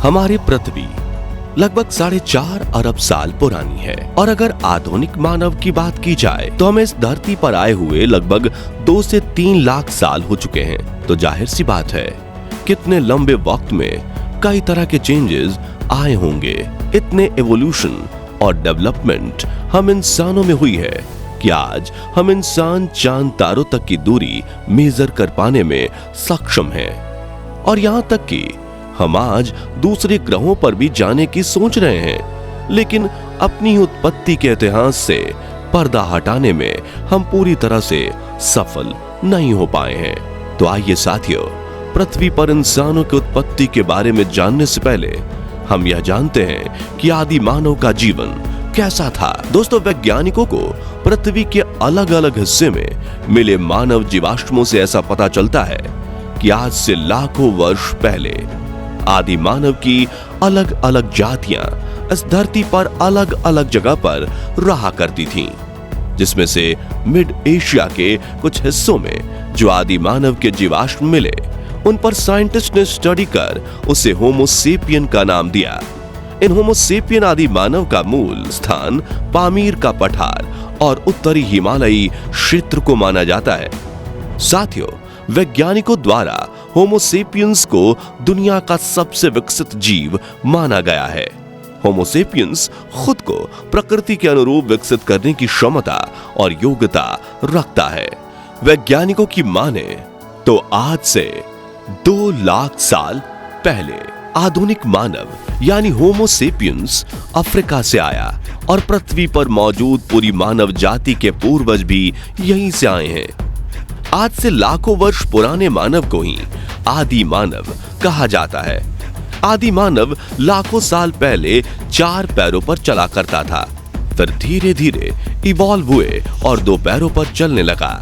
हमारी पृथ्वी लगभग 4.5 अरब साल पुरानी है और अगर आधुनिक मानव की बात की जाए तो हमें इस धरती पर आए हुए लगभग 2 से 3 लाख साल हो चुके हैं। तो जाहिर सी बात है कितने लंबे वक्त में कई तरह के चेंजेस आए होंगे। इतने एवोल्यूशन और डेवलपमेंट हम इंसानों में हुई है कि आज हम इंसान चांद तारों तक की दूरी मेजर कर पाने में सक्षम हैं और यहाँ तक कि हम आज दूसरे ग्रहों पर भी जाने की सोच रहे हैं, लेकिन अपनी उत्पत्ति के इतिहास से पर्दा हटाने में हम पूरी तरह से सफल नहीं हो पाए हैं। तो आइए साथियों, पृथ्वी पर इंसानों की उत्पत्ति के बारे में जानने से पहले हम यह जानते हैं कि आदि मानव का जीवन कैसा था। दोस्तों, वैज्ञानिकों को पृथ्वी के अलग अलग हिस्से में मिले मानव जीवाश्मों से ऐसा पता चलता है कि आज से लाखों वर्ष पहले आदि मानव की अलग अलग जातियां इस धरती पर अलग अलग जगह पर रहा करती थीं, जिसमें से मिड एशिया के कुछ हिस्सों में जो आदि मानव के जीवाश्म मिले उन पर साइंटिस्ट ने स्टडी कर उसे होमो सेपियन का नाम दिया। इन होमो सेपियन आदि मानव का मूल स्थान पामीर का पठार और उत्तरी हिमालयी क्षेत्र को माना जाता है। साथियों, वैज्ञानिकों द्वारा होमो सेपियंस को दुनिया का सबसे विकसित जीव माना गया है। होमो सेपियंस खुद को प्रकृति के अनुरूप विकसित करने की क्षमता और योग्यता रखता है। वैज्ञानिकों की माने तो आज से 2 लाख साल पहले आधुनिक मानव यानी होमो सेपियंस अफ्रीका से आया और पृथ्वी पर मौजूद पूरी मानव जाति के पूर्वज भी यहीं से आए हैं। आज से लाखों वर्ष पुराने मानव को ही आदि मानव कहा जाता है। आदि मानव लाखों साल पहले 4 पैरों पर चला करता था, फिर धीरे धीरे इवॉल्व हुए और 2 पैरों पर चलने लगा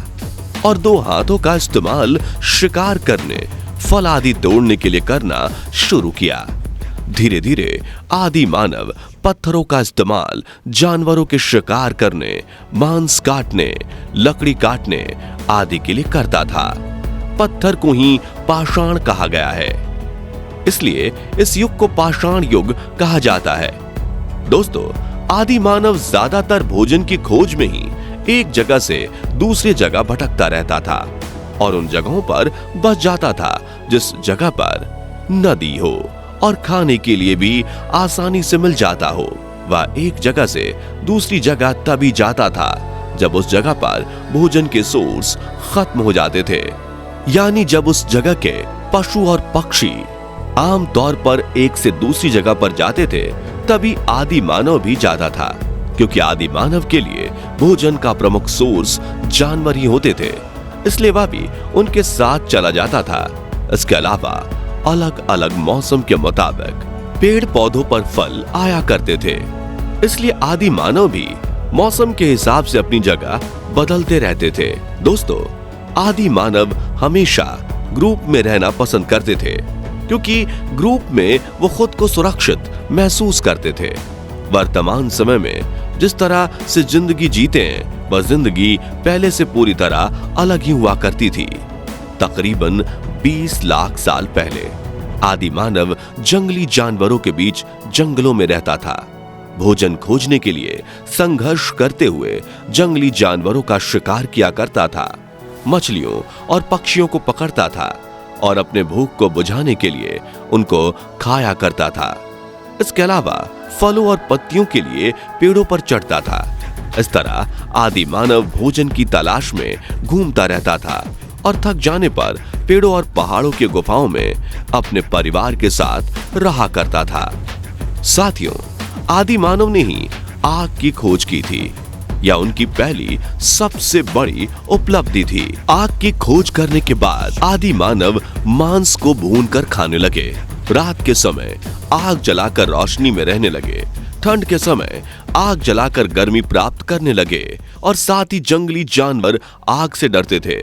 और 2 हाथों का इस्तेमाल शिकार करने, फल आदि तोड़ने के लिए करना शुरू किया। धीरे धीरे आदि मानव पत्थरों का इस्तेमाल जानवरों के शिकार करने, मांस काटने, लकड़ी काटने आदि के लिए करता था। पत्थर को ही पाषाण कहा गया है, इसलिए इस युग को पाषाण युग कहा जाता है। दोस्तों, आदि मानव ज्यादातर भोजन की खोज में ही एक जगह से दूसरी जगह भटकता रहता था और उन जगहों पर बस जाता था जिस जगह पर नदी हो और खाने के लिए भी आसानी से मिल जाता हो। वह एक जगह से दूसरी जगह तभी जाता था जब उस जगह पर भोजन के सोर्स खत्म हो जाते थे, यानी जब उस जगह के पशु और पक्षी आम तौर पर एक से दूसरी जगह पर जाते थे तभी आदि मानव भी जाता था, क्योंकि आदि मानव के लिए भोजन का प्रमुख सोर्स जानवर ही होते थे, इसलिए वह भी उनके साथ चला जाता था। इसके अलावा अलग अलग मौसम के मुताबिक पेड़ पौधों पर फल आया करते थे, इसलिए आदि मानव भी मौसम के हिसाब से अपनी जगह बदलते रहते थे। दोस्तों, आदि मानव हमेशा ग्रुप में रहना पसंद करते थे, क्योंकि ग्रुप में वो खुद को सुरक्षित महसूस करते थे। वर्तमान समय में जिस तरह से जिंदगी जीते हैं, वह जिंदगी पहले से पूरी तरह अलग ही हुआ करती थी। तकरीबन 20 लाख साल पहले आदि मानव जंगली जानवरों के बीच जंगलों में रहता था। भोजन खोजने के लिए संघर्ष करते हुए जंगली जानवरों का शिकार किया करता था, मछलियों और पक्षियों को पकड़ता था और अपने भूख को बुझाने के लिए उनको खाया करता था। इसके अलावा फलों और पत्तियों के लिए पेड़ों पर चढ़ता था। इस तरह आदि मानव भोजन की तलाश में घूमता रहता था और थक जाने पर पेड़ों और पहाड़ों की गुफाओं में अपने परिवार के साथ रहा करता था। साथियों, आदि मानव ने ही आग की खोज की थी, यह उनकी पहली सबसे बड़ी उपलब्धि थी। आग की खोज करने के बाद आदि मानव मांस को भूनकर खाने लगे। रात के समय आग जलाकर रोशनी में रहने लगे, ठंड के समय आग जलाकर गर्मी प्राप्त करने लगे और साथ ही जंगली जानवर आग से डरते थे,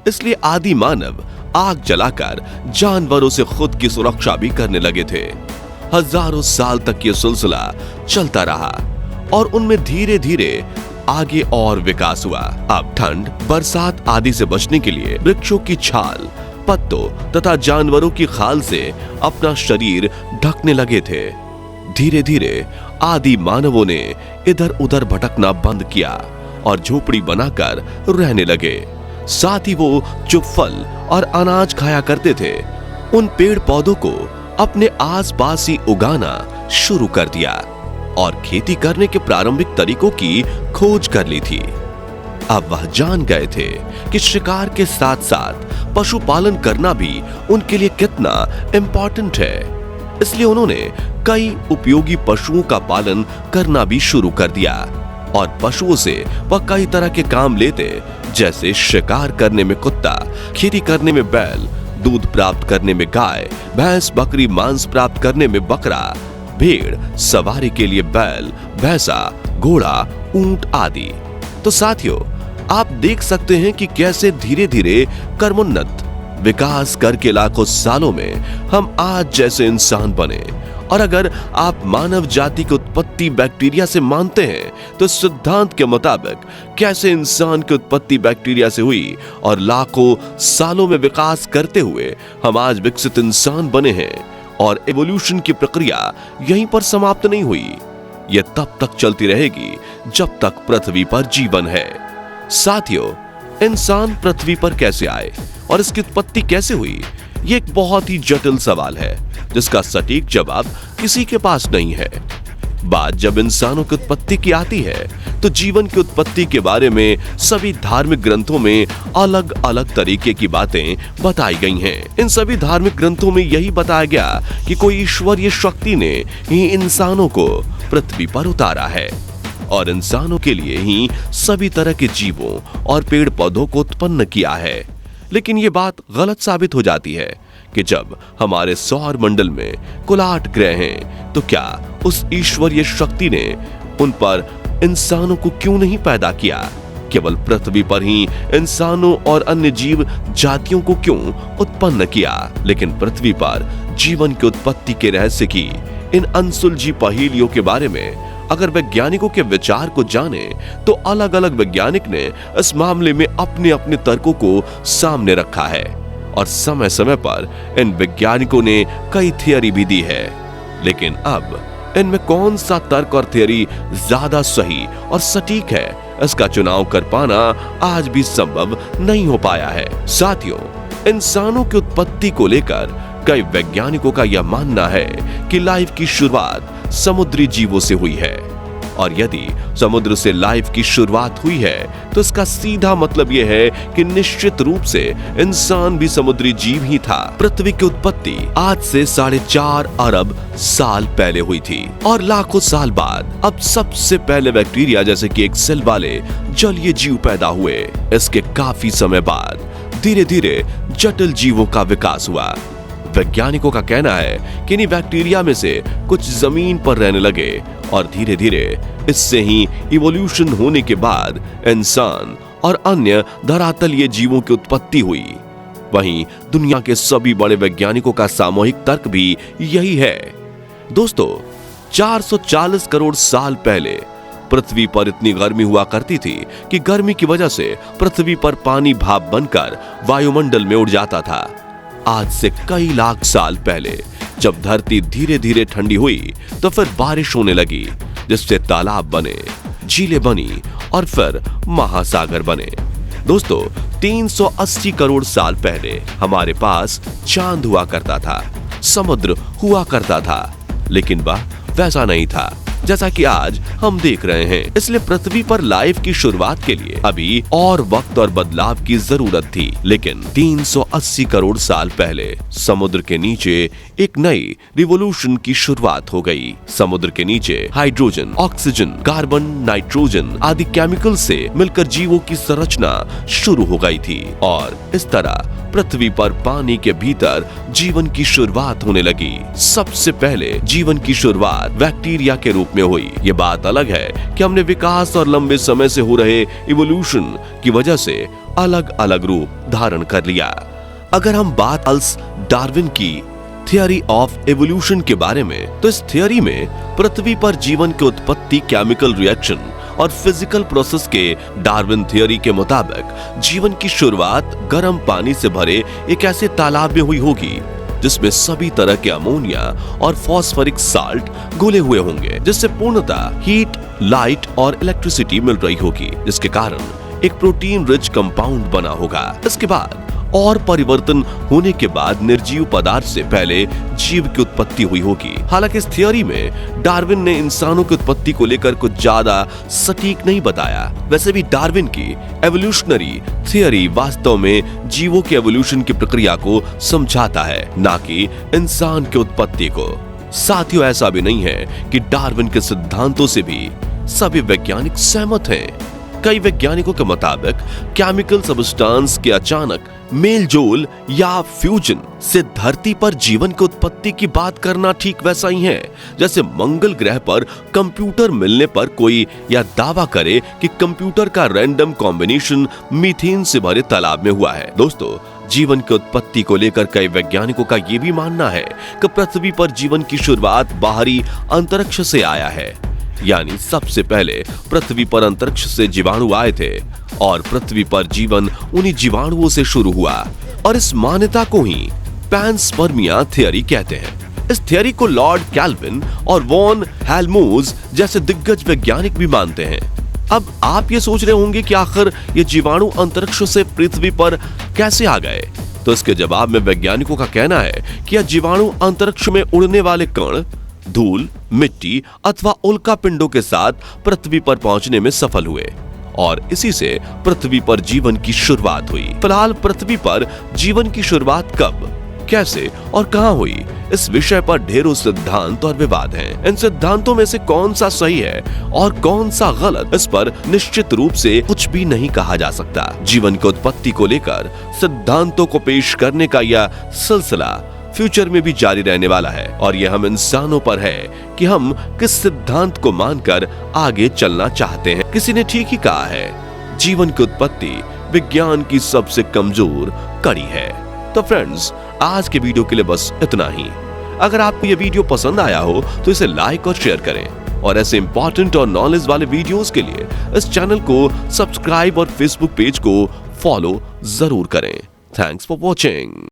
इसलिए आदि मानव आग जलाकर जानवरों से खुद की सुरक्षा भी करने लगे थे। हजारों साल तक ये सिलसिला चलता रहा और उनमें धीरे धीरे आगे और विकास हुआ। अब ठंड, बरसात आदि से बचने के लिए वृक्षों की छाल, पत्तों तथा जानवरों की खाल से अपना शरीर ढकने लगे थे। धीरे धीरे आदि मानवों ने इधर उधर भटकना बंद किया और झोपड़ी बनाकर रहने लगे। साथ ही वो जो फल और अनाज खाया करते थे, उन पेड़ पौधों को अपने आसपास ही उगाना शुरू कर दिया और खेती करने के प्रारंभिक तरीकों की खोज कर ली थी। अब वह जान गए थे कि शिकार के साथ साथ पशुपालन करना भी उनके लिए कितना इम्पोर्टेंट है। इसलिए उन्होंने कई उपयोगी पशुओं का पालन करना भी शुरू कर दिया और पशुओं से वह कई तरह के काम लेते, जैसे शिकार करने में कुत्ता, खेती करने में बैल, दूध प्राप्त करने में गाय, भैंस बकरी, मांस प्राप्त करने में बकरा, भेड़, सवारी के लिए बैल, भैंसा, घोड़ा, ऊंट आदि। तो साथियों, आप देख सकते हैं कि कैसे धीरे धीरे कर्मोन्नत विकास करके लाखों सालों में हम आज जैसे इंसान बने। और अगर आप मानव जाति की उत्पत्ति बैक्टीरिया से मानते हैं तो सिद्धांत के मुताबिक कैसे इंसान की उत्पत्ति बैक्टीरिया से हुई और लाखों सालों में विकास करते हुए हम आज विकसित इंसान बने हैं। और एवोल्यूशन की प्रक्रिया यहीं पर समाप्त नहीं हुई, यह तब तक चलती रहेगी जब तक पृथ्वी पर जीवन है। साथियों, इंसान पृथ्वी पर कैसे आए और इसकी उत्पत्ति कैसे हुई, ये एक बहुत ही जटिल सवाल है जिसका सटीक जवाब किसी के पास नहीं है। बात जब इंसानों की उत्पत्ति की आती है तो जीवन की उत्पत्ति के बारे में सभी धार्मिक ग्रंथों में अलग अलग तरीके की बातें बताई गई हैं। इन सभी धार्मिक ग्रंथों में यही बताया गया कि कोई ईश्वरीय शक्ति ने ही इंसानों को पृथ्वी पर उतारा है और इंसानों के लिए ही सभी तरह के जीवों और पेड़ पौधों को उत्पन्न किया है। लेकिन ये बात गलत साबित हो जाती है कि जब हमारे सौर मंडल में कुल 8 ग्रह हैं, तो क्या उस ईश्वरीय शक्ति ने उन पर इंसानों को क्यों नहीं पैदा किया? केवल पृथ्वी पर ही इंसानों और अन्य जीव जातियों को क्यों उत्पन्न किया? लेकिन पृथ्वी पर जीवन की उत्पत्ति के रहस्य की इन अनसुलझी पहेलियों के बारे में अगर वैज्ञानिकों के विचार को जाने तो अलग अलग वैज्ञानिक ने इस मामले में अपने अपने तर्कों को सामने रखा है और समय समय पर इन वैज्ञानिकों ने कई थियरी भी दी है। लेकिन अब इनमें कौन सा तर्क और थियरी ज्यादा सही और सटीक है, इसका चुनाव कर पाना आज भी संभव नहीं हो पाया है। साथियों, इंसानों की उत्पत्ति को लेकर कई वैज्ञानिकों का यह मानना है कि लाइफ की शुरुआत समुद्री जीवों से हुई है और यदि समुद्र से लाइफ की शुरुआत हुई है तो इसका सीधा मतलब यह है कि निश्चित रूप से इंसान भी समुद्री जीव ही था। पृथ्वी की उत्पत्ति आज से 4.5 अरब साल पहले हुई थी और लाखों साल बाद अब सबसे पहले बैक्टीरिया जैसे कि एक सेल वाले जलीय जीव पैदा हुए। इसके काफी समय बाद धीरे धीरे जटिल जीवों का विकास हुआ। वैज्ञानिकों का कहना है कि इन बैक्टीरिया में से कुछ जमीन पर रहने लगे और धीरे धीरे इससे ही इवोल्यूशन होने के बाद इंसान और अन्य धरातलीय जीवों की उत्पत्ति हुई। वहीं दुनिया के सभी बड़े वैज्ञानिकों का सामूहिक तर्क भी यही है। दोस्तों, 440 करोड़ साल पहले पृथ्वी पर इतनी गर्मी हुआ करती थी कि गर्मी की वजह से पृथ्वी पर पानी भाप बनकर वायुमंडल में उड़ जाता था। आज से कई लाख साल पहले जब धरती धीरे धीरे ठंडी हुई तो फिर बारिश होने लगी, जिससे तालाब बने, झीलें बनी और फिर महासागर बने। दोस्तों, 380 करोड़ साल पहले हमारे पास चांद हुआ करता था, समुद्र हुआ करता था, लेकिन वह वैसा नहीं था जैसा कि आज हम देख रहे हैं। इसलिए पृथ्वी पर लाइफ की शुरुआत के लिए अभी और वक्त और बदलाव की जरूरत थी। लेकिन 380 करोड़ साल पहले समुद्र के नीचे एक नई रिवोल्यूशन की शुरुआत हो गई। समुद्र के नीचे हाइड्रोजन, ऑक्सीजन, कार्बन, नाइट्रोजन आदि केमिकल से मिलकर जीवों की संरचना शुरू हो गई थी और इस तरह पृथ्वी पर पानी के भीतर जीवन की शुरुआत होने लगी। सबसे पहले जीवन की शुरुआत बैक्टीरिया के रूप में हुई। ये बात अलग है कि हमने विकास और लंबे समय से हो रहे इवोल्यूशन की वजह से अलग अलग रूप धारण कर लिया। अगर हम बात चार्ल्स डार्विन की थियरी ऑफ एवोल्यूशन के बारे में, तो इस थियरी में पृथ्वी पर जीवन की उत्पत्ति केमिकल रिएक्शन और फिजिकल प्रोसेस के डार्विन थ्योरी के मुताबिक जीवन की शुरुआत गर्म पानी से भरे एक ऐसे तालाब में हुई होगी जिसमें सभी तरह के अमोनिया और फॉस्फोरिक साल्ट घुले हुए होंगे, जिससे पूर्णतः हीट, लाइट और इलेक्ट्रिसिटी मिल रही होगी, जिसके कारण एक प्रोटीन रिच कंपाउंड बना होगा। इसके बाद और परिवर्तन होने के बाद निर्जीव पदार्थ से पहले जीव की उत्पत्ति हुई होगी। हालांकि इस थियोरी में डार्विन ने इंसानों की उत्पत्ति को लेकर कुछ ज्यादा सटीक नहीं बताया। वैसे भी डार्विन की एवोल्यूशनरी थियोरी वास्तव में जीवों के एवोल्यूशन की प्रक्रिया को समझाता है, ना कि इंसान की उत्पत्ति को। साथियों, ऐसा भी नहीं है कि डार्विन के सिद्धांतों से भी सभी वैज्ञानिक सहमत हैं। कई वैज्ञानिकों के मुताबिक केमिकल सब्सटेंस के अचानक मेलजोल या फ्यूजन से धरती पर जीवन की उत्पत्ति की बात करना ठीक वैसा ही है जैसे मंगल ग्रह पर कंप्यूटर मिलने पर कोई यह दावा करे कि कंप्यूटर का रैंडम कॉम्बिनेशन मीथेन से भरे तालाब में हुआ है। दोस्तों, जीवन की उत्पत्ति को लेकर कई वैज्ञानिकों का यह भी मानना है कि पृथ्वी पर जीवन की शुरुआत बाहरी अंतरिक्ष से आया है, यानी सबसे पहले पृथ्वी पर अंतरिक्ष से जीवाणु आए थे और पृथ्वी पर जीवन उन्हीं जीवाणुओं से शुरू हुआ। और इस मान्यता को ही पैनस्पर्मिया थ्योरी कहते हैं। इस थ्योरी को लॉर्ड कैल्विन और वॉन हेल्महोल्ट्ज जैसे दिग्गज वैज्ञानिक भी मानते हैं। अब आप ये सोच रहे होंगे कि आखिर ये जीवाणु अंतरिक्ष से पृथ्वी पर कैसे आ गए, तो इसके जवाब में वैज्ञानिकों का कहना है कि यह जीवाणु अंतरिक्ष में उड़ने वाले कण, धूल, मिट्टी अथवा उल्का पिंडों के साथ पृथ्वी पर पहुंचने में सफल हुए और इसी से पृथ्वी पर जीवन की शुरुआत हुई। फिलहाल पृथ्वी पर जीवन की शुरुआत कब, कैसे और कहां हुई, इस विषय पर ढेरों सिद्धांत और विवाद हैं। इन सिद्धांतों में से कौन सा सही है और कौन सा गलत, इस पर निश्चित रूप से कुछ भी नहीं कहा जा सकता। जीवन की उत्पत्ति को लेकर सिद्धांतों को पेश करने का यह सिलसिला फ्यूचर में भी जारी रहने वाला है और यह हम इंसानों पर है कि हम किस सिद्धांत को मानकर आगे चलना चाहते हैं। किसी ने ठीक ही कहा है, जीवन की उत्पत्ति विज्ञान की सबसे कमजोर कड़ी है। तो फ्रेंड्स, आज के वीडियो के लिए बस इतना ही। अगर आपको यह वीडियो पसंद आया हो तो इसे लाइक और शेयर करें और ऐसे इंपॉर्टेंट और नॉलेज वाले वीडियोस के लिए इस चैनल को सब्सक्राइब और फेसबुक पेज को फॉलो जरूर करें। Thanks for watching.